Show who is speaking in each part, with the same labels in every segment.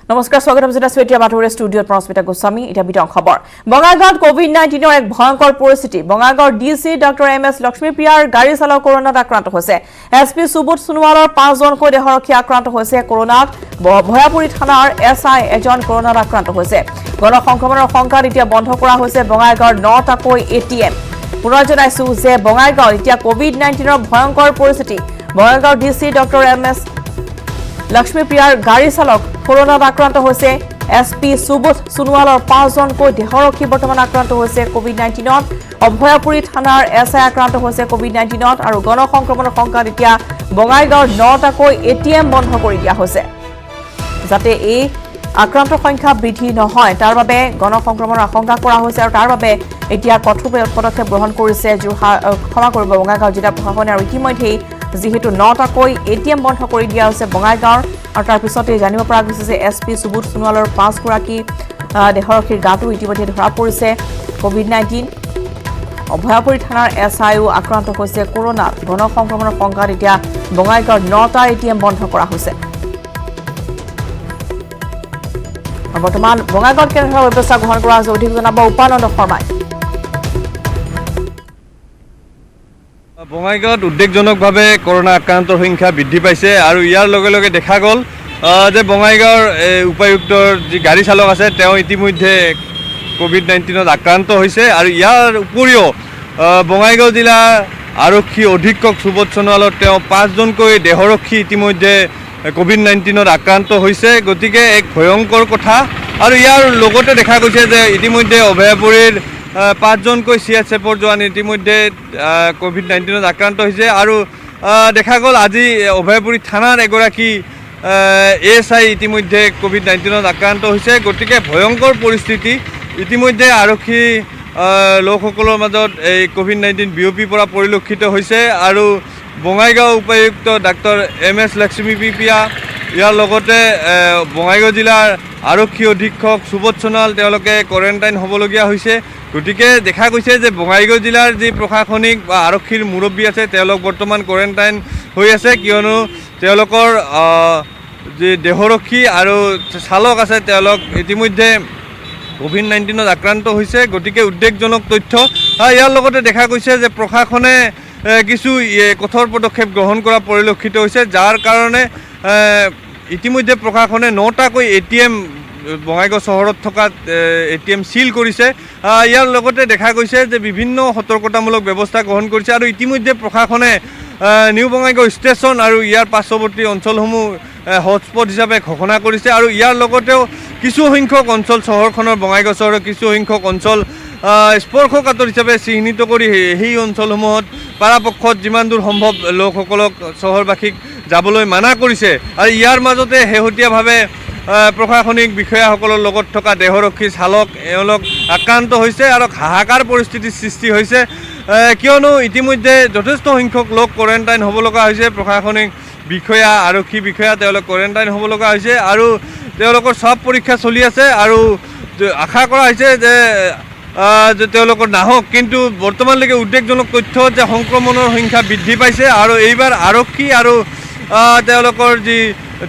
Speaker 1: নমস্কাৰ স্বাগতম জনাইছো এতিয়া বাতৰি ষ্টুডিঅ'ত প্ৰস্মিতা গোস্বামী এটা বিতং খবৰ বঙাইগাঁৱত কোভিড-19ৰ এক ভয়ংকৰ পৰিস্থিতি বঙাইগাঁৱৰ ডিসি ডক্টৰ এমএছ লক্ষ্মীপ্ৰিয়াৰ গাড়ী চালক কৰোনাত আক্ৰান্ত হৈছে এছপি সুবোধ সোণোৱালৰ 5 জনকৈ দেহৰক্ষী আক্ৰান্ত হৈছে কৰোনাত ভয়াপুৰী থানাৰ এছআই এজন কৰোনাত আক্ৰান্ত হৈছে গণসংক্ৰমণৰ সংখ্যা এতিয়া বন্ধ কৰা হৈছে বঙাইগাঁৱৰ 9টাকৈ এটিএম পুনৰ জনাইছো যে বঙাইগাঁৱত এতিয়া কোভিড-19ৰ ভয়ংকৰ পৰিস্থিতি বঙাইগাঁৱৰ ডিসি ডক্টৰ এমএছ লক্ষ্মীপ্ৰিয়াৰ গাড়ী চালক কৰোনাত আক্ৰান্ত হৈছে এছপি সুবোধ সোণোৱালৰ 5 জনকৈ দেহৰক্ষী বৰ্তমান আক্ৰান্ত হৈছে কোভিড-19ত অভয়াপুৰী থানাৰ এছআই আক্ৰান্ত হৈছে কোভিড-19ত আৰু গণসংক্ৰমণৰ সংখ্যা এতিয়া বঙাইগাঁৱৰ 9টাকৈ এটিএম বন্ধ কৰি দিয়া হৈছে যাতে এই আক্ৰান্তৰ সংখ্যা বৃদ্ধি নহয় তাৰ বাবে গণসংক্ৰমণৰ আশংকা কৰা হৈছে আৰু তাৰ বাবে এতিয়া কঠোৰ পদক্ষেপ গ্ৰহণ কৰিছে ক্ষমা কৰিব বঙাইগাঁও জিলা প্ৰশাসনে আৰু ইতিমধ্যেই যেহেতু 9টাকৈ এটিএম বন্ধ কৰি দিয়া হৈছে বঙাইগাঁৱৰ আৰু তাৰ পিছতে জানিব পৰা গৈছে যে এছপি সুবোধ সোণোৱালৰ 5 গৰাকী দেহৰক্ষীৰ গাটো ইতিমধ্যে ধৰা পৰিছে কোভিড-19 অভয়াপুৰী থানাৰ এছআইও আক্ৰান্ত হৈছে কৰোনাত গণসংক্ৰমণৰ সংখ্যাত এতিয়া বঙাইগাঁৱৰ 9টা এটিএম বন্ধ কৰা হৈছে বৰ্তমান বঙাইগাঁৱত কেনেধৰণৰ ব্যৱস্থা গ্ৰহণ কৰা হৈছে অধিক জনাব উপানন্দ শৰ্মাই
Speaker 2: বঙাইগাঁৱত উদ্বেগজনকভাৱে কৰোনা আক্ৰান্তৰ সংখ্যা বৃদ্ধি পাইছে আৰু ইয়াৰ লগে লগে দেখা গ'ল যে বঙাইগাঁৱৰ উপায়ুক্তৰ যি গাড়ী চালক আছে তেওঁ ইতিমধ্যে কোভিড-19ত আক্ৰান্ত হৈছে আৰু ইয়াৰ উপৰিও বঙাইগাঁও জিলা আৰক্ষী অধীক্ষক সুবোধ সোণোৱালৰ তেওঁ 5 জনকৈ দেহৰক্ষী ইতিমধ্যে কোভিড-19ত আক্ৰান্ত হৈছে গতিকে এক ভয়ংকৰ কথা আৰু ইয়াৰ লগতে দেখা গৈছে যে ইতিমধ্যে অভয়াপুৰীৰ 5 জনকৈ চিএছএফৰ জোৱান ইতিমধ্যে কোভিড-19ত আক্ৰান্ত হৈছে আৰু দেখা গ'ল আজি অভয়াপুৰী থানাৰ এগৰাকী এছআই ইতিমধ্যে কোভিড-19ত আক্ৰান্ত হৈছে গতিকে ভয়ংকৰ পৰিস্থিতি ইতিমধ্যে আৰক্ষী লোকসকলৰ মাজত এই কোভিড-19 বিয়পি পৰা পৰিলক্ষিত হৈছে আৰু বঙাইগাঁও উপায়ুক্ত ডাক্তৰ এমএছ লক্ষ্মীপ্ৰিয়া ইয়াৰ লগতে বঙাইগাঁও জিলাৰ আৰক্ষী অধীক্ষক সুবোধ সোণোৱাল তেওঁলোকে কোৱাৰেণ্টাইন হ'বলগীয়া হৈছে গতিকে দেখা গৈছে যে বঙাইগাঁও জিলাৰ যি প্ৰশাসনিক বা আৰক্ষীৰ মুৰব্বী আছে তেওঁলোক বৰ্তমান কোৱাৰেণ্টাইন হৈ আছে কিয়নো তেওঁলোকৰ যি দেহৰক্ষী আৰু চালক আছে তেওঁলোক ইতিমধ্যে কোভিড-19ত আক্ৰান্ত হৈছে গতিকে উদ্বেগজনক তথ্য ইয়াৰ লগতে দেখা গৈছে যে প্ৰশাসনে কিছু কঠোৰ পদক্ষেপ গ্ৰহণ কৰা পৰিলক্ষিত হৈছে যাৰ কাৰণে ইতিমধ্যে প্ৰশাসনে 9টাকৈ এটিএম বঙাইগাঁও চহৰত থকা এটিএম সিল কৰিছে ইয়াৰ লগতে দেখা গৈছে যে বিভিন্ন সতৰ্কতামূলক ব্যৱস্থা গ্ৰহণ কৰিছে আৰু ইতিমধ্যে প্ৰশাসনে নিউ বঙাইগাঁও ষ্টেচন আৰু ইয়াৰ পাৰ্শ্বৱৰ্তী অঞ্চলসমূহ হটস্পট হিচাপে ঘোষণা কৰিছে আৰু ইয়াৰ লগতেও কিছু সংখ্যক অঞ্চল চহৰখনৰ বঙাইগাঁও চহৰৰ কিছু সংখ্যক অঞ্চল স্পৰ্শকাতৰ হিচাপে চিহ্নিত কৰি সেই অঞ্চলসমূহত পৰাপক্ষত যিমান দূৰ সম্ভৱ লোকসকলক চহৰবাসীক যাবলৈ মানা কৰিছে আৰু ইয়াৰ মাজতে শেহতীয়াভাৱে প্ৰশাসনিক বিষয়াসকলৰ লগত থকা দেহৰক্ষী চালক এওঁলোক আক্ৰান্ত হৈছে আৰু হাহাকাৰ পৰিস্থিতিৰ সৃষ্টি হৈছে কিয়নো ইতিমধ্যে যথেষ্ট সংখ্যক লোক কোৱাৰেণ্টাইন হ'ব লগা হৈছে প্ৰশাসনিক বিষয়া আৰক্ষী বিষয়া তেওঁলোক কোৱাৰেণ্টাইন হ'ব লগা হৈছে আৰু তেওঁলোকৰ সব পৰীক্ষা চলি আছে আৰু আশা কৰা হৈছে যে তেওঁলোকৰ নাহক কিন্তু বৰ্তমানলৈকে উদ্বেগজনক তথ্য যে সংক্ৰমণৰ সংখ্যা বৃদ্ধি পাইছে আৰু এইবাৰ আৰক্ষী আৰু তেওঁলোকৰ যি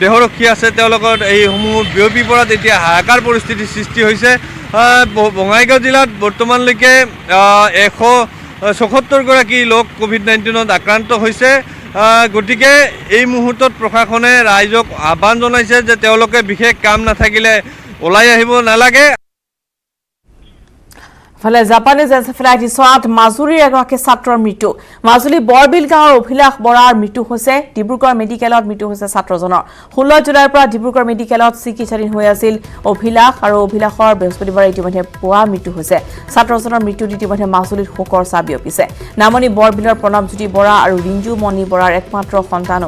Speaker 2: দেহৰক্ষী আছে তেওঁলোকৰ এইসমূহ বিয়পি পৰাত এতিয়া হাহাকাৰ পৰিস্থিতিৰ সৃষ্টি হৈছে বঙাইগাঁও জিলাত বৰ্তমানলৈকে 174 গৰাকী লোক কোভিড-19ত আক্ৰান্ত হৈছে গতিকে এই মুহূৰ্তত প্ৰশাসনে ৰাইজক আহ্বান জনাইছে যে তেওঁলোকে বিশেষ কাম নাথাকিলে ওলাই আহিব নালাগে
Speaker 1: ফলে জাপানিজ এনচেফেলাইটিছত মাজুলীৰ এগৰাকী ছাত্ৰৰ মৃত্যু মাজুলী বৰবিল গাঁৱৰ অভিলাষ বৰাৰ মৃত্যু হৈছে ডিব্ৰুগড় মেডিকেলত মৃত্যু হৈছে ছাত্ৰজনৰ 16 জুলাইৰ পৰা ডিব্ৰুগড় মেডিকেলত চিকিৎসাধীন হৈ আছিল অভিলাষ আৰু অভিলাষৰ বৃহস্পতিবাৰে ইতিমধ্যে পুৱা মৃত্যু হৈছে ছাত্ৰজনৰ মৃত্যুত ইতিমধ্যে মাজুলীত শোকৰ ছাঁ বিয়পিছে নামনি বৰবিলৰ প্ৰণৱজ্যোতি বৰা আৰু ৰিঞ্জু মণি বৰাৰ একমাত্ৰ সন্তান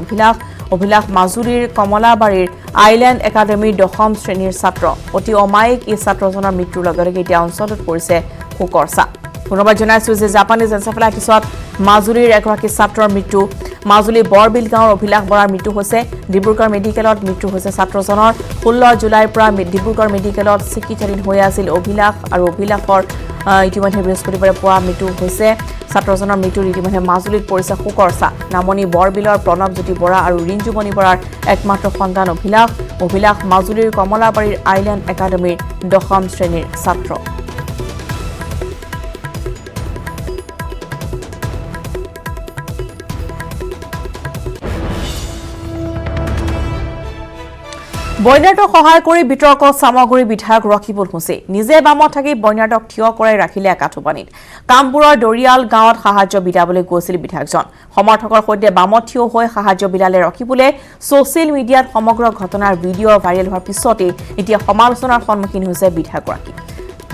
Speaker 1: অভিলাষ মাজুলীৰ কমলাবাৰীৰ আইলেণ্ড একাডেমীৰ 10ম শ্ৰেণীৰ ছাত্ৰ অতি অমায়িক এই ছাত্ৰজনৰ মৃত্যুৰ লগে লগে এতিয়া অঞ্চলত পৰিছে শোকৰ ছাঁ পুনৰবাৰ জনাইছো যে জাপানিজ এনচেফেলাইটিছত মাজুলীৰ এগৰাকী ছাত্ৰৰ মৃত্যু মাজুলী বৰবিল গাঁৱৰ অভিলাষ বৰাৰ মৃত্যু হৈছে ডিব্ৰুগড় মেডিকেলত মৃত্যু হৈছে ছাত্ৰজনৰ 16 জুলাইৰ পৰা ডিব্ৰুগড় মেডিকেলত চিকিৎসাধীন হৈ আছিল অভিলাষ আৰু অভিলাষৰ ইতিমধ্যে বৃহস্পতিবাৰে পুৱা মৃত্যু হৈছে ছাত্ৰজনৰ মৃত্যুৰ ইতিমধ্যে মাজুলীত পৰিছে শোকৰ ছাঁ নামনি বৰবিলৰ প্ৰণৱজ্যোতি বৰা আৰু ৰিঞ্জুমণি বৰাৰ একমাত্ৰ সন্তান অভিলাষ মাজুলীৰ কমলাবাৰীৰ আইলেণ্ড একাডেমীৰ 10ম শ্ৰেণীৰ ছাত্ৰ বইনাৰ্টক সহায় কৰি বিতৰ্কত সামগ্ৰী বিধায়ক ৰকিবুল হুছেইন নিজে বামত থাকি বইনাৰ্টক থিয় কৰাই ৰাখিলে একাঠুপানীত কামপুৰৰ দৰিয়াল গাঁৱত সাহায্য বিধাবলৈ গৈছিল বিধায়কজন সমৰ্থকৰ সৈতে বামত থিয় হৈ সাহায্য বিলালে ৰকিবুলে ছ'চিয়েল মিডিয়াত সমগ্ৰ ঘটনাৰ ভিডিঅ' ভাইৰেল হোৱাৰ পিছতে এতিয়া সমালোচনাৰ সন্মুখীন হৈছে বিধায়কগৰাকী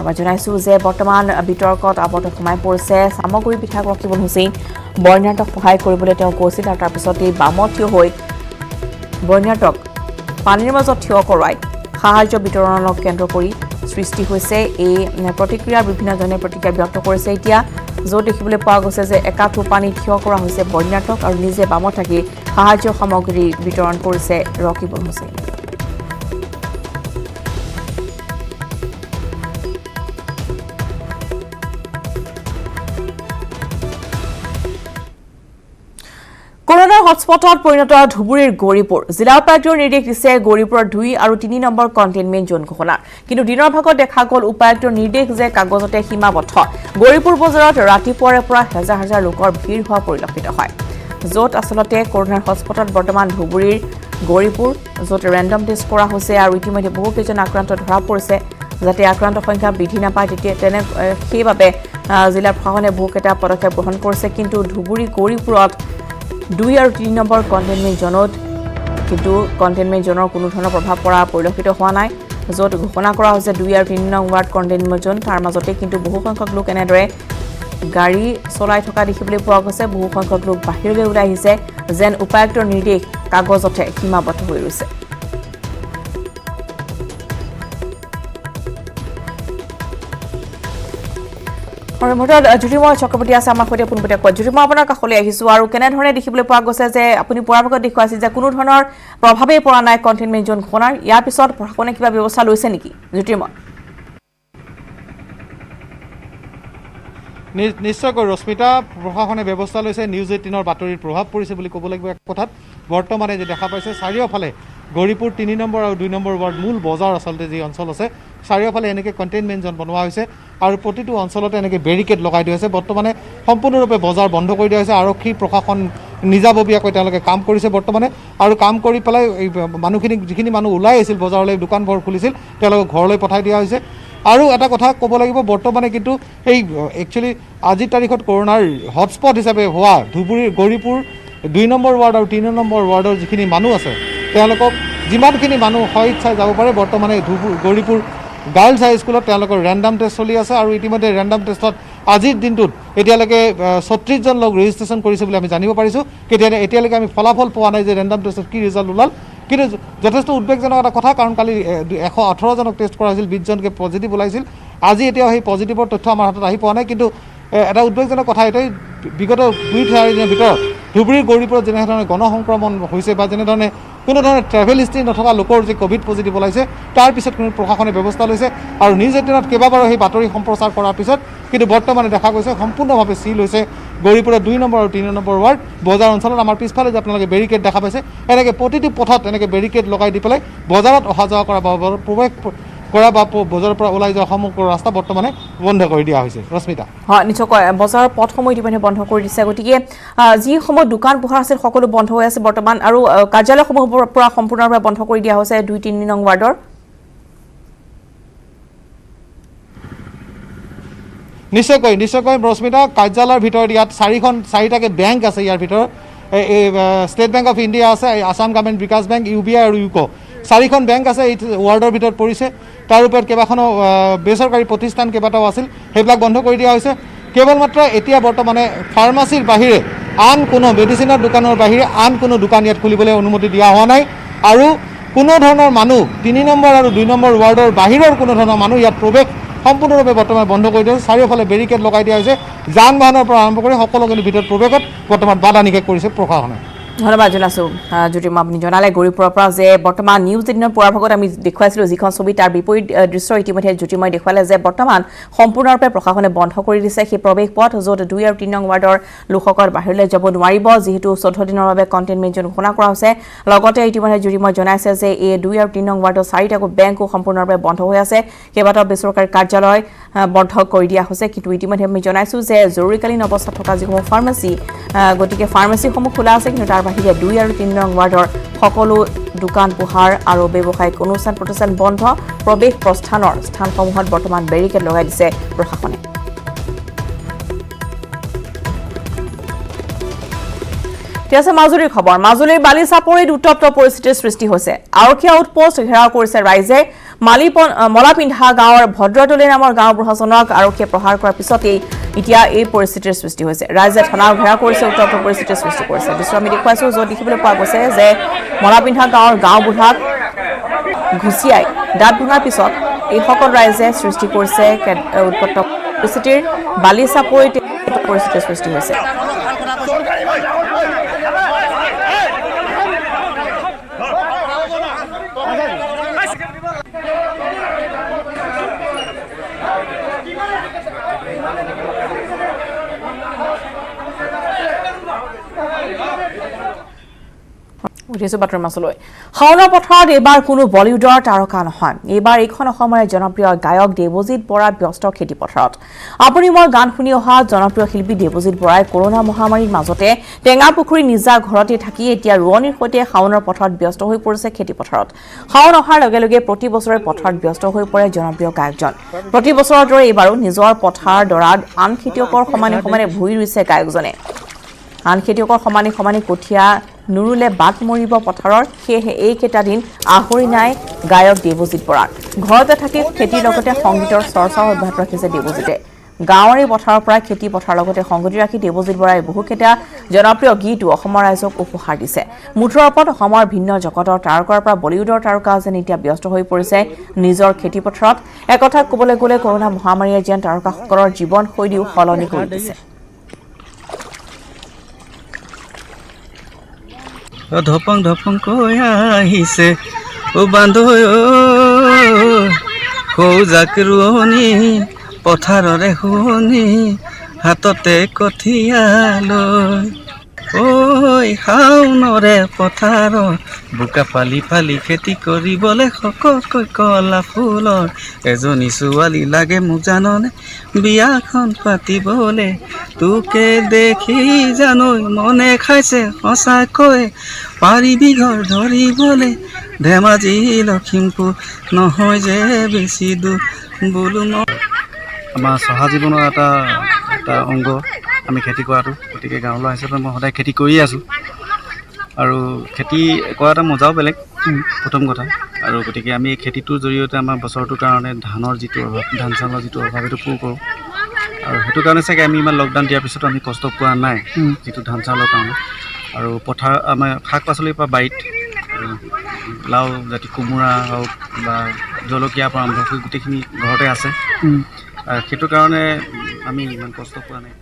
Speaker 1: আমাৰ জনাইছো যে বৰ্তমান বিতৰ্কত আবদ্ধ সোমাই পৰিছে সামগ্ৰী বিধায়ক ৰকিবুল হুছেইন বইনাৰ্টক সহায় কৰিবলৈ তেওঁ গৈছিল আৰু তাৰ পিছতে বামত থিয় হৈ বইনাৰ্টক পানীৰ মাজত থিয় কৰোৱাই সাহায্য বিতৰণক কেন্দ্ৰ কৰি সৃষ্টি হৈছে এই প্ৰতিক্ৰিয়াৰ বিভিন্নজনে প্ৰতিক্ৰিয়া ব্যক্ত কৰিছে এতিয়া য'ত দেখিবলৈ পোৱা গৈছে যে একাঠু পানী থিয় কৰা হৈছে বন্যাটক আৰু নিজে বামত থাকি সাহায্য সামগ্ৰী বিতৰণ কৰিছে ৰকিবুল হুছেইন কৰোনাৰ হটস্পটত পৰিণত ধুবুৰীৰ গৌৰীপুৰ জিলা উপায়ুক্তৰ নিৰ্দেশ দিছে গৌৰীপুৰৰ 2 আৰু 3 নম্বৰ কণ্টেইনমেণ্ট জোন ঘোষণা কিন্তু দিনৰ ভাগত দেখা গ'ল উপায়ুক্তৰ নিৰ্দেশ যে কাগজতে সীমাবদ্ধ গৌৰীপুৰ বজাৰত ৰাতিপুৱাৰে পৰা হাজাৰ হাজাৰ লোকৰ ভিৰ হোৱা পৰিলক্ষিত হয় য'ত আচলতে কৰোনাৰ হটস্পটত বৰ্তমান ধুবুৰীৰ গৌৰীপুৰ য'ত ৰেণ্ডম টেষ্ট কৰা হৈছে আৰু ইতিমধ্যে বহু কেইজন আক্ৰান্ত ধৰা পৰিছে যাতে আক্ৰান্ত সংখ্যা বৃদ্ধি নাপায় তেতিয়া সেইবাবে জিলা প্ৰশাসনে বহুকেইটা পদক্ষেপ গ্ৰহণ কৰিছে কিন্তু ধুবুৰী গৌৰীপুৰত 2 আৰু 3 নম্বৰ কণ্টেইনমেণ্ট জোনত কিন্তু কণ্টেইনমেণ্ট জোনৰ কোনো ধৰণৰ প্ৰভাৱ পৰা পৰিলক্ষিত হোৱা নাই য'ত ঘোষণা কৰা হৈছে 2 আৰু 3 নং ৱাৰ্ড কণ্টেইনমেণ্ট জোন তাৰ মাজতে কিন্তু বহু সংখ্যক লোক এনেদৰে গাড়ী চলাই থকা দেখিবলৈ পোৱা গৈছে বহু সংখ্যক লোক বাহিৰলৈ ওলাই আহিছে যেন উপায়ুক্তৰ নিৰ্দেশ কাগজতে সীমাবদ্ধ হৈ ৰৈছে আৰু মহোদয় জ্যোতিৰ্ময় চক্ৰৱৰ্তী আছে আমাৰ সৈতে পোনপটীয়াকৈ জ্যোতিৰ্ময় আপোনাৰ কাষলৈ আহিছোঁ আৰু কেনেধৰণে দেখিবলৈ পোৱা গৈছে যে আপুনি পৰামৰ্শ দেখুৱাইছিল যে কোনো ধৰণৰ প্ৰভাৱেই পৰা নাই কণ্টেইনমেণ্ট জোন ঘোষণাৰ ইয়াৰ পিছত প্ৰশাসনে কিবা ব্যৱস্থা লৈছে নেকি জ্যোতিৰ্ময়
Speaker 3: নিশ্চয়কৈ ৰশ্মিতা প্ৰশাসনে ব্যৱস্থা লৈছে নিউজ 18ৰ বাতৰিৰ প্ৰভাৱ পৰিছে বুলি ক'ব লাগিব এক কথাত বৰ্তমানে যে দেখা পাইছে চাৰিওফালে গৌৰীপুৰ 3 নম্বৰ আৰু 2 নম্বৰ ৱাৰ্ড মূল বজাৰ আচলতে যি অঞ্চল আছে চাৰিওফালে এনেকৈ কণ্টেইনমেণ্ট জোন বনোৱা হৈছে আৰু প্ৰতিটো অঞ্চলতে এনেকৈ বেৰিকেড লগাই দিয়া হৈছে বৰ্তমানে সম্পূৰ্ণৰূপে বজাৰ বন্ধ কৰি দিয়া হৈছে আৰক্ষী প্ৰশাসন নিজাববীয়াকৈ তেওঁলোকে কাম কৰিছে বৰ্তমানে আৰু কাম কৰি পেলাই এই মানুহখিনিক যিখিনি মানুহ ওলাই আছিল বজাৰলৈ দোকানবোৰ খুলিছিল তেওঁলোকক ঘৰলৈ পঠাই দিয়া হৈছে আৰু এটা কথা ক'ব লাগিব বৰ্তমানে কিন্তু এই একচুৱেলি আজিৰ তাৰিখত কৰোনাৰ হটস্পট হিচাপে হোৱা ধুবুৰীৰ গৌৰীপুৰ 2 নম্বৰ ৱাৰ্ড আৰু 3 নম্বৰ ৱাৰ্ডৰ যিখিনি মানুহ আছে তেওঁলোকক যিমানখিনি মানুহ স্বেচ্ছাই যাব পাৰে বৰ্তমানে গৌৰীপুৰ গাৰ্লছ হাই স্কুলত তেওঁলোকৰ ৰেণ্ডম টেষ্ট চলি আছে আৰু ইতিমধ্যে ৰেণ্ডম টেষ্টত আজিৰ দিনটোত এতিয়ালৈকে 36 জন লোক ৰেজিষ্ট্ৰেশ্যন কৰিছে বুলি আমি জানিব পাৰিছোঁ এতিয়ালৈকে আমি ফলাফল পোৱা নাই যে ৰেণ্ডম টেষ্টত কি ৰিজাল্ট ওলাল কিন্তু যথেষ্ট উদ্বেগজনক এটা কথা কাৰণ কালি 118 জনক টেষ্ট কৰা হৈছিল 20 জনকে পজিটিভ ওলাইছিল আজি এতিয়াও সেই পজিটিভৰ তথ্য আমাৰ হাতত আহি পোৱা নাই কিন্তু এটা উদ্বেগজনক কথা এটাই বিগত 2-4 দিনৰ ভিতৰত ধুবুৰীৰ গৌৰীপুৰত যেনেধৰণে গণসংক্ৰমণ হৈছে বা যেনেধৰণে কোনো ধৰণৰ ট্ৰেভেল হিষ্ট্ৰী নথকা লোকৰ যে ক'ভিড পজিটিভ ওলাইছে তাৰ পিছত কোনো প্ৰশাসনে ব্যৱস্থা লৈছে আৰু নিউজ 18ত কেইবাবাৰো সেই বাতৰি সম্প্ৰচাৰ কৰাৰ পিছত কিন্তু বৰ্তমানে দেখা গৈছে সম্পূৰ্ণভাৱে চিল হৈছে গৌৰীপুৰৰ 2 নম্বৰ আৰু 3 নম্বৰ ৱাৰ্ড বজাৰ অঞ্চলত আমাৰ পিছফালে যে আপোনালোকে বেৰিকেড দেখা পাইছে এনেকৈ প্ৰতিটো পথত এনেকৈ বেৰিকেড লগাই দি পেলাই বজাৰত অহা যোৱা কৰা বা প্ৰৱেশ কৰা বা বজাৰৰ পৰা ওলাই যোৱা সমগ্ৰ ৰাস্তা বৰ্তমানে বন্ধ কৰি দিয়া হৈছে ৰশ্মিতা
Speaker 1: হয় নিশ্চয়কৈ বজাৰৰ পথসমূহ ইতিমধ্যে বন্ধ কৰি দিছে গতিকে যিসমূহ দোকান পোহাৰ আছিল সকলো বন্ধ হৈ আছে বৰ্তমান আৰু কাৰ্যালয়সমূহৰ পৰা সম্পূৰ্ণৰূপে বন্ধ কৰি দিয়া হৈছে 2-3 নং ৱাৰ্ডৰ
Speaker 3: নিশ্চয়কৈ ৰশ্মিতা কাৰ্যালয়ৰ ভিতৰত ইয়াত 4টাকে বেংক আছে ইয়াৰ ভিতৰত এই ষ্টেট বেংক অফ ইণ্ডিয়া আছে আসাম গ্ৰামীণ বিকাশ বেংক UBI আৰু ইউকো 4খন বেংক আছে এই ৱাৰ্ডৰ ভিতৰত পৰিছে তাৰ ওপৰত কেইবাখনো বেচৰকাৰী প্ৰতিষ্ঠান কেইবাটাও আছিল সেইবিলাক বন্ধ কৰি দিয়া হৈছে কেৱল মাত্ৰ এতিয়া বৰ্তমানে ফাৰ্মাচীৰ বাহিৰে আন কোনো মেডিচিনৰ দোকানৰ বাহিৰে আন কোনো দোকান ইয়াত খুলিবলৈ অনুমতি দিয়া হোৱা নাই আৰু কোনো ধৰণৰ মানুহ 3 নম্বৰ আৰু 2 নম্বৰ ৱাৰ্ডৰ বাহিৰৰ কোনো ধৰণৰ মানুহ ইয়াত প্ৰৱেশ সম্পূৰ্ণৰূপে বৰ্তমান বন্ধ কৰি দিয়া হৈছে চাৰিওফালে বেৰিকেড লগাই দিয়া হৈছে যান বাহনৰ পৰা আৰম্ভ কৰি সকলোখিনি ভিতৰত প্ৰৱেশত বৰ্তমান বাধা নিষেধ কৰিছে প্ৰশাসনে
Speaker 1: ধন্যবাদ জনাইছো জ্যোতিৰ্ময় আপুনি জনালে গৌৰীপুৰৰ পৰা যে বৰ্তমান নিউজ 18 পুৱাৰ ভাগত আমি দেখুৱাইছিলো যিখন ছবি তাৰ বিপৰীত দৃশ্য ইতিমধ্যে জ্যোতিৰ্ময় দেখুৱালে যে বৰ্তমান সম্পূৰ্ণৰূপে প্ৰশাসনে বন্ধ কৰি দিছে সেই প্ৰৱেশ পথ য'ত 2 আৰু 3 নং ৱাৰ্ডৰ লোকসকল বাহিৰলৈ যাব নোৱাৰিব যিহেতু 14 দিনৰ বাবে কণ্টেইনমেণ্ট জোন ঘোষণা কৰা হৈছে লগতে ইতিমধ্যে জ্যোতিৰ্ময় জনাইছে যে এই 2 আৰু 3 নং ৱাৰ্ডৰ 4টাকো বেংকো সম্পূৰ্ণৰূপে বন্ধ হৈ আছে কেইবাটাও বেচৰকাৰী কাৰ্যালয় বন্ধ কৰি দিয়া হৈছে কিন্তু ইতিমধ্যে আমি জনাইছো যে জৰুৰীকালীন অৱস্থাত থকা যিসমূহ ফাৰ্মাচী গতিকে ফাৰ্মাচীসমূহ খোলা আছে কিন্তু তাৰ বাহিৰে 2 আৰু 3 নং ৱাৰ্ডৰ সকলো দোকান পোহাৰ আৰু ব্যৱসায়িক অনুষ্ঠান প্ৰতিষ্ঠান বন্ধ প্ৰৱেশ প্ৰস্থানৰ স্থানসমূহত বৰ্তমান বেৰিকেড লগাই দিছে প্ৰশাসনে আছে মাজুলীৰ খবৰ মাজুলীৰ বালিচাপৰিত উত্তপ্ত পৰিস্থিতিৰ সৃষ্টি হৈছে আৰক্ষী আউটপোষ্ট ঘেৰাও কৰিছে ৰাইজে মলাপিন্ধা গাঁৱৰ ভদ্ৰতলী নামৰ গাঁওবুঢ়াজনক আৰক্ষীয়ে প্ৰহাৰ কৰাৰ পিছতেই এতিয়া এই পৰিস্থিতিৰ সৃষ্টি হৈছে ৰাইজে থানাও ঘেৰাও কৰিছে উত্তপ্ত পৰিস্থিতিৰ সৃষ্টি কৰিছে দৃশ্য আমি দেখুৱাইছো য'ত দেখিবলৈ পোৱা গৈছে যে মলাপিন্ধা গাঁৱৰ গাঁওবুঢ়াক ঘুচিয়াই দাঁত ভঙাৰ পিছত এইসকল ৰাইজে সৃষ্টি কৰিছে উত্তপ্ত পৰিস্থিতিৰ বালিচাপৰিত পৰিস্থিতিৰ সৃষ্টি হৈছে শাওনৰ পথাৰত এইবাৰ কোনো বলিউডৰ তাৰকা নহয় এইবাৰ এইখন অসমৰে জনপ্ৰিয় গায়ক দেৱজিৎ বৰা ব্যস্ত খেতি পথাৰত আপুনি মই গান শুনি অহা জনপ্ৰিয় শিল্পী দেৱজিৎ বৰাই কৰোনা মহামাৰীৰ মাজতে টেঙাপুখুৰী নিজা ঘৰতে থাকি এতিয়া ৰোৱনীৰ সৈতে শাওনৰ পথাৰত ব্যস্ত হৈ পৰিছে খেতি পথাৰত শাওন অহাৰ লগে লগে প্ৰতি বছৰে পথাৰত ব্যস্ত হৈ পৰে জনপ্ৰিয় গায়কজন প্ৰতি বছৰৰ দৰে এইবাৰো নিজৰ পথাৰ দৰাত আন খেতিয়কৰ সমানে সমানে ভুই ৰুইছে গায়কজনে আন খেতিয়কৰ সমানে সমানে কঠীয়া নুৰুলে বাট মৰিব পথাৰৰ সেয়েহে এইকেইটা দিন আহৰি নাই গায়ক দেৱজিৎ বৰাৰ ঘৰতে থাকি খেতিৰ লগতে সংগীতৰ চৰ্চাও অব্যাহত ৰাখিছে দেৱজিতে গাঁৱৰ পথাৰৰ পৰা খেতি পথাৰৰ লগতে সংগতি ৰাখি দেৱজিৎ বৰাই বহুকেইটা জনপ্ৰিয় গীতো অসমৰ ৰাইজক উপহাৰ দিছে মুঠৰ ওপৰত অসমৰ ভিন্ন জগতৰ তাৰকাৰ পৰা বলিউডৰ তাৰকা যেন এতিয়া ব্যস্ত হৈ পৰিছে নিজৰ খেতি পথাৰত একথা ক'বলৈ গ'লে কৰোনা মহামাৰীয়ে যেন তাৰকাসকলৰ জীৱনশৈলীও সলনি কৰি দিছে
Speaker 4: ধপং ধপং কৈ আহিছে ও বান্ধৈ সৌজাক ৰোৱনী পথাৰৰে শুৱনি হাততে কঠীয়া লৈ ঐ শাওনৰে পথাৰ বোকা ফালি ফালি খেতি কৰিবলে সককৈ কলা ফুলৰ এজনী ছোৱালী লাগে মোক জাননে বিয়াখন পাতিবলে তোকে দেখি জানৈ মনে খাইছে সঁচাকৈ পাৰিবি ঘৰ ধৰিবলে ধেমাজি লখিমপুৰ নহয় যে বেছি দূৰ বোলো আমাৰ চহা জীৱনৰ এটা অংগ আমি খেতি কৰাটো গতিকে গাঁৱলৈ হিচাপে মই সদায় খেতি কৰিয়ে আছোঁ আৰু খেতি কৰা এটা মজাও বেলেগ প্ৰথম কথা আৰু গতিকে আমি এই খেতিটোৰ জৰিয়তে আমাৰ বছৰটোৰ কাৰণে ধানৰ যিটো অভাৱ ধান চাউলৰ যিটো অভাৱ সেইটো পূৰ কৰোঁ আৰু সেইটো কাৰণে চাগে আমি ইমান লকডাউন দিয়াৰ পিছতো আমি কষ্ট পোৱা নাই যিটো ধান চাউলৰ কাৰণে আৰু পথাৰ আমাৰ শাক পাচলিৰ পৰা বাৰীত লাও জাতি কোমোৰা হওক বা জলকীয়াৰ পৰা আৰম্ভ কৰি গোটেইখিনি ঘৰতে আছে সেইটো কাৰণে আমি ইমান কষ্ট পোৱা নাই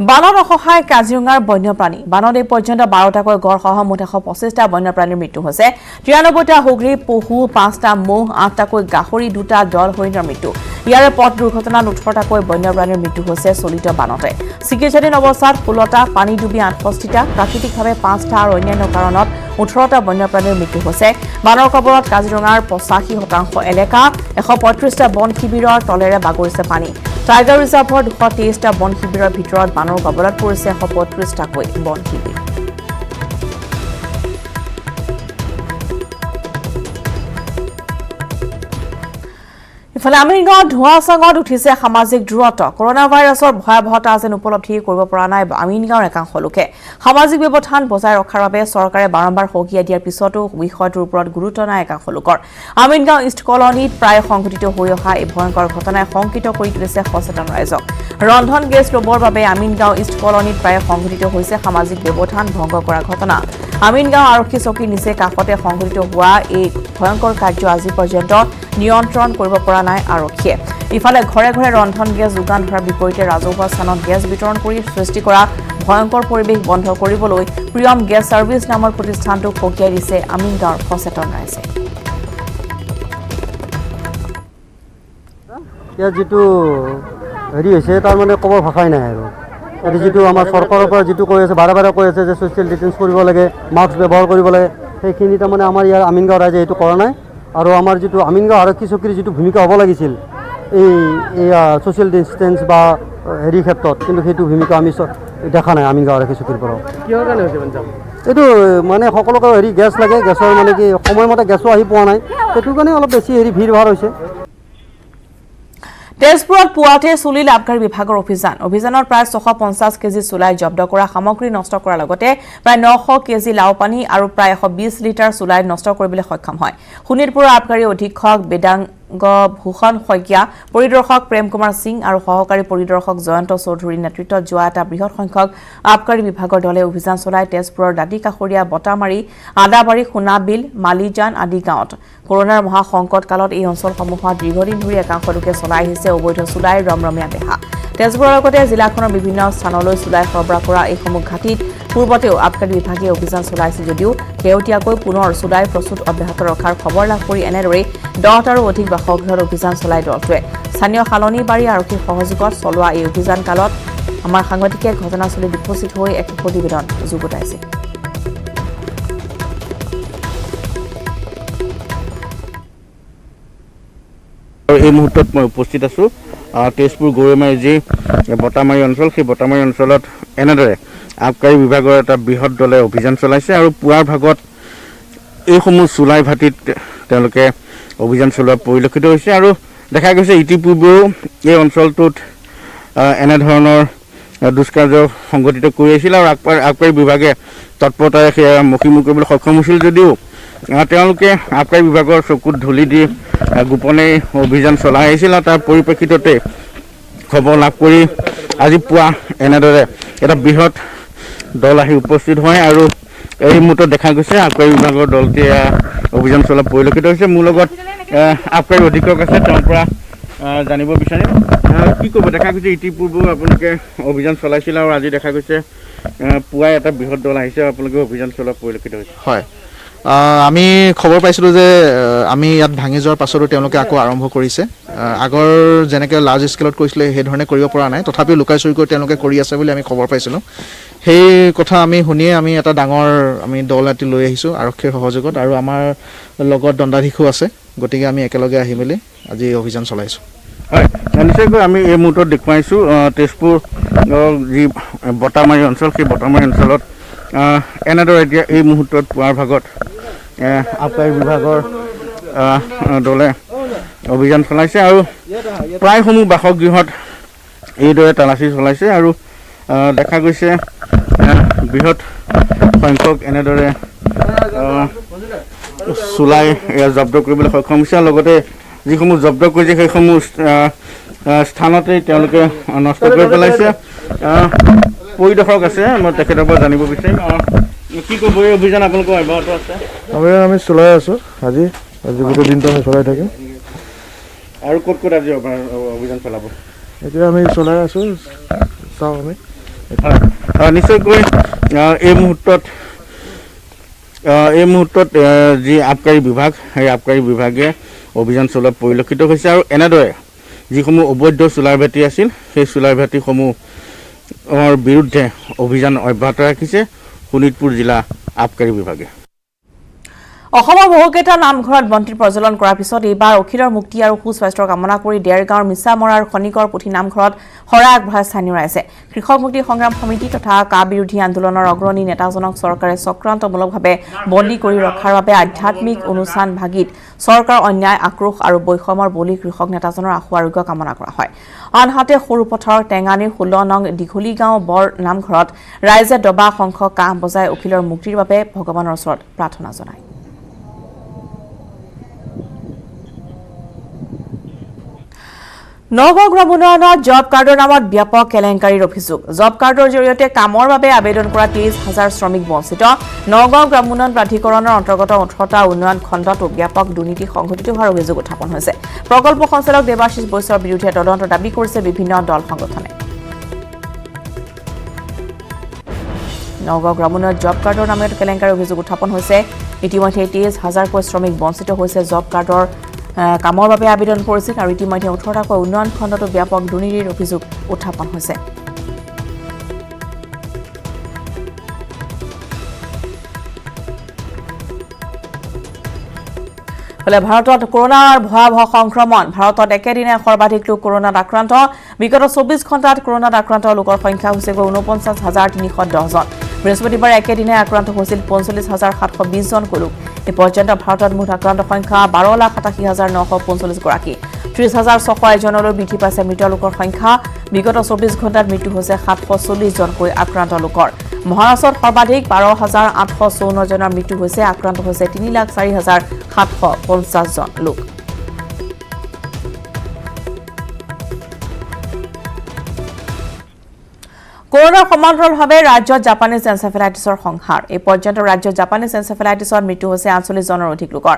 Speaker 1: বানত অসহায় কাজিৰঙাৰ বন্যপ্ৰাণী বানত এই পৰ্যন্ত 12টাকৈ গড়সহ মুঠ 125টা বন্যপ্ৰাণীৰ মৃত্যু হৈছে 93টা হুগৰী পহু 5টা মহ 8টাকৈ গাহৰি 2টা দল হৰিণৰ মৃত্যু ইয়াৰে পথ দুৰ্ঘটনাত 18টাকৈ বন্যপ্ৰাণীৰ মৃত্যু হৈছে চলিত বানতে চিকিৎসাধীন অৱস্থাত 16টা পানী ডুবি 68টা প্ৰাকৃতিকভাৱে 5টা আৰু অন্যান্য কাৰণত 18টা বন্যপ্ৰাণীৰ মৃত্যু হৈছে বানৰ কবলত কাজিৰঙাৰ 85% এলেকা 135টা বন শিবিৰৰ তলেৰে বাগৰিছে পানী টাইগাৰ ৰিজাৰ্ভৰ 223টা বন শিবিৰৰ ভিতৰত বানৰ কবলত পৰিছে 135টাকৈ বন শিবিৰ ইফালে আমিনগাঁৱত ধোঁৱাচাঙত উঠিছে সামাজিক দূৰত্ব কৰোনা ভাইৰাছৰ ভয়াৱহতা যেন উপলব্ধি কৰিব পৰা নাই আমিনগাঁৱৰ একাংশ লোকে সামাজিক ব্যৱধান বজাই ৰখাৰ বাবে চৰকাৰে বাৰম্বাৰ সকিয়াই দিয়াৰ পিছতো বিষয়টোৰ ওপৰত গুৰুত্ব নাই একাংশ লোকৰ আমিনগাঁও ইষ্ট কলনীত প্ৰায় সংঘটিত হৈ অহা এই ভয়ংকৰ ঘটনাই শংকিত কৰি তুলিছে সচেতন ৰাইজক ৰন্ধন গেছ ল'বৰ বাবে আমিনগাঁও ইষ্ট কলনীত প্ৰায় সংঘটিত হৈছে সামাজিক ব্যৱধান ভংগ কৰা ঘটনা আমিনগাঁও আৰক্ষী চকীৰ নিচে কাষতে সংঘটিত হোৱা এই ভয়ংকৰ কাৰ্য আজি পৰ্যন্ত নিয়ন্ত্ৰণ কৰিব পৰা নাই আৰক্ষীয়ে ইফালে ঘৰে ঘৰে ৰন্ধন গেছ যোগান ধৰাৰ বিপৰীতে ৰাজহুৱা স্থানত গেছ বিতৰণ কৰি সৃষ্টি কৰা ভয়ংকৰ পৰিৱেশ বন্ধ কৰিবলৈ প্ৰিয়ম গেছ ছাৰ্ভিচ নামৰ প্ৰতিষ্ঠানটোক সকীয়াই দিছে আমিনগাঁৱৰ সচেতন ৰাইজে।
Speaker 5: ইয়াৰ যিটো হেৰি হৈছে তাৰ মানে ক'বৰ ভাষাই নাই আৰু ইয়াতে যিটো আমাৰ চৰকাৰৰ পৰা যিটো কৈ আছে বাৰে বাৰে কৈ আছে যে ছ'চিয়েল ডিষ্টেঞ্চ কৰিব লাগে, মাস্ক ব্যৱহাৰ কৰিব লাগে, সেইখিনি তাৰমানে আমাৰ ইয়াৰ আমিনগাঁও ৰাইজে এইটো কৰা নাই। আৰু আমাৰ যিটো আমিনগাঁও আৰক্ষী চকীৰ যিটো ভূমিকা হ'ব লাগিছিল এই ছ'চিয়েল ডিষ্টেঞ্চ বা হেৰি ক্ষেত্ৰত, কিন্তু সেইটো ভূমিকা আমি দেখা নাই আমিনগাঁও আৰক্ষী চকীৰ পৰা।
Speaker 6: কিহৰ কাৰণে হৈছে মানে
Speaker 5: এইটো মানে সকলোকে হেৰি গেছ লাগে, গেছৰ মানে কি সময়মতে গেছো আহি পোৱা নাই, সেইটো কাৰণে অলপ বেছি হেৰি ভিৰ ভাৰ হৈছে।
Speaker 1: তেজপুৰত পুৱাতে চলিল আবকাৰী বিভাগৰ অভিযানত প্ৰায় 650 কেজি চুলাই জব্দ কৰা, সামগ্ৰী নষ্ট কৰাৰ লগতে প্ৰায় 900 কেজি লাওপানী আৰু প্ৰায় 120 লিটাৰ চুলাই নষ্ট কৰিবলৈ সক্ষম হয়। শোণিতপুৰৰ আবকাৰী অধীক্ষক বেদাংগ ভূষণ শইকীয়া, পৰিদৰ্শক প্ৰেম কুমাৰ সিং আৰু সহকাৰী পৰিদৰ্শক জয়ন্ত চৌধুৰীৰ নেতৃত্বত যোৱা এটা বৃহৎ সংখ্যক আবকাৰী বিভাগৰ দলে অভিযান চলাই তেজপুৰৰ দাঁতিকাষৰীয়া বটামাৰী, আদাবাৰী, সোণাবিল, মালিজান আদি গাঁৱত। কৰোনাৰ মহাসংকট কালত এই অঞ্চলসমূহত দীৰ্ঘদিন ধৰি একাংশ লোকে চলাই আহিছে অবৈধ চুলাই ৰমৰমীয়া বেহা। তেজপুৰৰ লগতে জিলাখনৰ বিভিন্ন স্থানলৈ চুলাই সৰবৰাহ কৰা এইসমূহ ঘাটিত পূৰ্বতেও আবকাৰী বিভাগে অভিযান চলাইছিল যদিও শেহতীয়াকৈ পুনৰ চুলাই প্ৰস্তুত অব্যাহত ৰখাৰ খবৰ লাভ কৰি এনেদৰে 10টাৰো অধিক বাসগৃহত অভিযান চলাই দলটোৱে। স্থানীয় শালনীবাৰী আৰক্ষীৰ সহযোগত চলোৱা এই অভিযান কালত আমাৰ সাংবাদিকে ঘটনাস্থলীত উপস্থিত হৈ এক প্ৰতিবেদন যুগুতাইছিল।
Speaker 7: এই মুহূৰ্তত মই উপস্থিত আছোঁ তেজপুৰ গৰৈমাৰী যি বটামাৰী অঞ্চল, সেই বটামাৰী অঞ্চলত এনেদৰে আবকাৰী বিভাগৰ এটা বৃহৎ দলে অভিযান চলাইছে আৰু পুৱাৰ ভাগত এইসমূহ চুলাই ভাটিত তেওঁলোকে অভিযান চলোৱা পৰিলক্ষিত হৈছে। আৰু দেখা গৈছে ইতিপূৰ্বেও এই অঞ্চলটোত এনেধৰণৰ দুষ্কাৰ্য সংঘটিত কৰি আছিল আৰু আবকাৰী বিভাগে তৎপৰতাৰে সেয়া মষিমুখ কৰিবলৈ সক্ষম হৈছিল যদিও তেওঁলোকে আবকাৰী বিভাগৰ চকুত ধূলি দি গোপনে অভিযান চলাই আহিছিল আৰু তাৰ পৰিপ্ৰেক্ষিততে খবৰ লাভ কৰি আজি পুৱা এনেদৰে এটা বৃহৎ দল আহি উপস্থিত হয় আৰু এই মুহূৰ্তত দেখা গৈছে আবকাৰী বিভাগৰ দলটোৱে অভিযান চলোৱা পৰিলক্ষিত হৈছে। মোৰ লগত আবকাৰী অধীক্ষক আছে, তেওঁৰ পৰা জানিব বিচাৰিম কি ক'ব। দেখা গৈছে ইতিপূৰ্বেও আপোনালোকে অভিযান চলাইছিল আৰু আজি দেখা গৈছে পুৱাই এটা বৃহৎ দল আহিছে, আপোনালোকে অভিযান চলোৱা পৰিলক্ষিত হৈছে।
Speaker 8: হয়, আমি খবৰ পাইছিলোঁ যে আমি ইয়াত ভাঙি যোৱাৰ পাছতো তেওঁলোকে আকৌ আৰম্ভ কৰিছে। আগৰ যেনেকৈ লাৰ্জ স্কেলত কৰিছিলে সেইধৰণে কৰিব পৰা নাই, তথাপিও লুকাই চুৰি কৰি তেওঁলোকে কৰি আছে বুলি আমি খবৰ পাইছিলোঁ। সেই কথা আমি শুনিয়ে আমি এটা ডাঙৰ দল এটি লৈ আহিছোঁ আৰক্ষীৰ সহযোগত, আৰু আমাৰ লগত দণ্ডাধীশো আছে, গতিকে আমি একেলগে আহি মেলি আজি অভিযান চলাইছোঁ।
Speaker 7: হয়, নিশ্চয়কৈ আমি এই মুহূৰ্তত দেখুৱাইছোঁ তেজপুৰ যি বটামাৰী অঞ্চল, সেই বটামাৰী অঞ্চলত এনেদৰে এতিয়া এই মুহূৰ্তত পুৱাৰ ভাগত আবকাৰী বিভাগৰ দলে অভিযান চলাইছে আৰু প্ৰায়সমূহ বাসগৃহত এইদৰে তালাচী চলাইছে আৰু দেখা গৈছে বৃহৎ সংখ্যক এনেদৰে চুলাই জব্দ কৰিবলৈ সক্ষম হৈছে আৰু লগতে যিসমূহ জব্দ কৰিছে সেইসমূহ স্থানতেই তেওঁলোকে নষ্ট কৰি পেলাইছে। পৰিদৰ্শক আছে, মই তেখেতৰ পৰা জানিব বিচাৰিম কি ক'ব এই অভিযান আপোনালোকৰ অব্যাহত আছে?
Speaker 9: আমি চলাই আছোঁ, আজি গোটেই দিনটো আমি চলাই থাকিম।
Speaker 7: আৰু ক'ত ক'ত আজি অভিযান চলাব?
Speaker 9: এতিয়া আমি চলাই আছোঁ, চাওঁ আমি।
Speaker 7: নিশ্চয়কৈ এই মুহূৰ্তত যি আবকাৰী বিভাগ, সেই আবকাৰী বিভাগে অভিযান চলোৱা পৰিলক্ষিত হৈছে আৰু এনেদৰে যিসমূহ অবৈধ চুলাই ভাটি আছিল সেই চুলাই ভাটিসমূহৰ বিৰুদ্ধে অভিযান অব্যাহত ৰাখিছে শোণিতপুৰ জিলা আবকাৰী বিভাগে।
Speaker 1: অসমৰ বহুকেইটা নামঘৰত বন্তি প্ৰজ্বলন কৰাৰ পিছত এইবাৰ অখিলৰ মুক্তি আৰু সুস্বাস্থ্যৰ কামনা কৰি ডেৰগাঁৱৰ মিছামৰাৰ খনিকৰ পুথি নামঘৰত শৰাই আগবঢ়াই স্থানীয় ৰাইজে। কৃষক মুক্তি সংগ্ৰাম সমিতি তথা কা বিৰোধী আন্দোলনৰ অগ্ৰণী নেতাজনক চৰকাৰে চক্ৰান্তমূলকভাৱে বন্দী কৰি ৰখাৰ বাবে আধ্যাত্মিক অনুষ্ঠান ভাগিত চৰকাৰ অন্যায়, আক্ৰোশ আৰু বৈষমৰ বলি কৃষক নেতাজনৰ আশু আৰোগ্য কামনা কৰা হয়। আনহাতে সৰুপথাৰৰ টেঙানীৰ 16 নং দীঘলীগাঁও বৰ নামঘৰত ৰাইজে দবা, শংখ, কাঁহ বজাই অখিলৰ মুক্তিৰ বাবে ভগৱানৰ ওচৰত প্ৰাৰ্থনা জনায়। নগাঁও গ্ৰাম উন্নয়নত জব কাৰ্ডৰ নামত ব্যাপক কেলেংকাৰীৰ অভিযোগ। জব কাৰ্ডৰ জৰিয়তে কামৰ বাবে আবেদন কৰা 23,000 শ্ৰমিক বঞ্চিত। নগাঁও গ্ৰাম উন্নয়ন প্ৰাধিকৰণৰ অন্তৰ্গত 18টা উন্নয়ন খণ্ডতো ব্যাপক দুৰ্নীতি সংঘটিত হোৱাৰ অভিযোগ উত্থাপন হৈছে। প্ৰকল্প সঞ্চালক দেৱাশিষ বৈশ্যৰ বিৰুদ্ধে তদন্ত দাবী কৰিছে বিভিন্ন দল সংগঠনে। নগাঁও গ্ৰামোন্নয়ন জব কাৰ্ডৰ নামত কেলেংকাৰী অভিযোগ উত্থাপন হৈছে ইতিমধ্যে 23,000কৈ শ্ৰমিক বঞ্চিত হৈছে জব কাৰ্ডৰ কামৰ বাবে আবেদন কৰিছিল আৰু ইতিমধ্যে 18টাকৈ উন্নয়ন খণ্ডতো ব্যাপক দুৰ্নীতিৰ অভিযোগ উত্থাপন হৈছে ফলে ভাৰতত কৰোনাৰ ভয়াবহ সংক্ৰমণ ভাৰতত একেদিনাই সৰ্বাধিক লোক কৰোনাত আক্ৰান্ত বিগত 24 ঘণ্টাত কৰোনাত আক্ৰান্ত লোকৰ সংখ্যা হৈছে 49,310 জন বৃহস্পতিবাৰে একেদিনাই আক্ৰান্ত হৈছিল 45,720 জন লোক এই পৰ্যন্ত ভাৰতত মুঠ আক্ৰান্ত সংখ্যা 12,87,945 গৰাকী 30,601 জনলৈ বৃদ্ধি পাইছে মৃত লোকৰ সংখ্যা বিগত 24 ঘণ্টাত মৃত্যু হৈছে 740 জনকৈ আক্ৰান্ত লোকৰ মহাৰাষ্ট্ৰত সৰ্বাধিক 12,854 জনৰ মৃত্যু হৈছে আক্ৰান্ত হৈছে 3,04,750 জন লোক কৰোনাৰ সমান্তৰালভাৱে ৰাজ্যত জাপানীজ এনচেফেলাইটিছৰ সংহাৰ এই পৰ্যন্ত ৰাজ্যত জাপানীজ এনচেফেলাইটিছৰ মৃত্যু হৈছে 48 জনৰ অধিক লোকৰ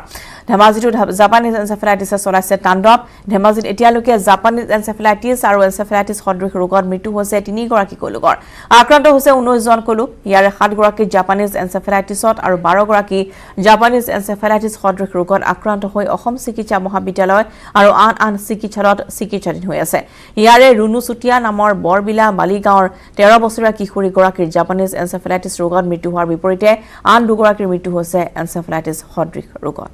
Speaker 1: ধেমাজিতো জাপানীজ এনচেফেলাইটিছে চলাইছে তাণ্ডৱ ধেমাজিত এতিয়ালৈকে জাপানীজ এনচেফেলাইটিছ আৰু এনচেফেলাইটিছ সদৃশ ৰোগত মৃত্যু হৈছে 3 গৰাকী লোকৰ আক্ৰান্ত হৈছে 19 জন লোক ইয়াৰে 7 গৰাকী জাপানীজ এনচেফেলাইটিছত আৰু 12 গৰাকী জাপানীজ এনচেফেলাইটিছ সদৃশ ৰোগত আক্ৰান্ত হৈ অসম চিকিৎসা মহাবিদ্যালয় আৰু আন চিকিৎসালয়ত চিকিৎসাধীন হৈ আছে ইয়াৰে ৰুনু চুটিয়া নামৰ বৰবিলা মালিগাঁৱৰ 13 বছৰীয়া কিশোৰী গৰাকীৰ জাপানীজ এনচেফেলাইটিছ ৰোগত মৃত্যু হোৱাৰ বিপৰীতে আন দুগৰাকীৰ মৃত্যু হৈছে এনচেফেলাইটিছ সদৃশ ৰোগত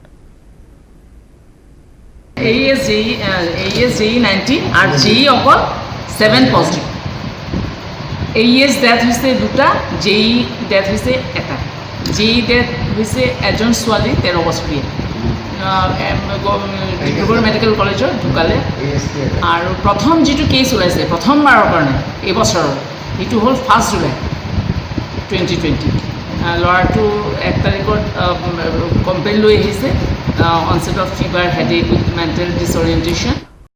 Speaker 6: AES-JE19 আৰু JE অকল 7 পজিটিভ AES ডেথ হৈছে 2টা JE ডেথ হৈছে 1টা JE ডেথ হৈছে এজন ছোৱালী 13 বছৰীয়া ডিব্ৰুগড় মেডিকেল কলেজত ঢুকালে আৰু প্ৰথম যিটো কেছ ওলাইছে প্ৰথমবাৰৰ কাৰণে এই বছৰৰ এইটো হ'ল 1 জুলাই 2020 ল'ৰাটো 1 তাৰিখত কমপ্লেইন লৈ আহিছে onset of fever headache with mental ডিছঅৰিয়েণ্টেশ্যন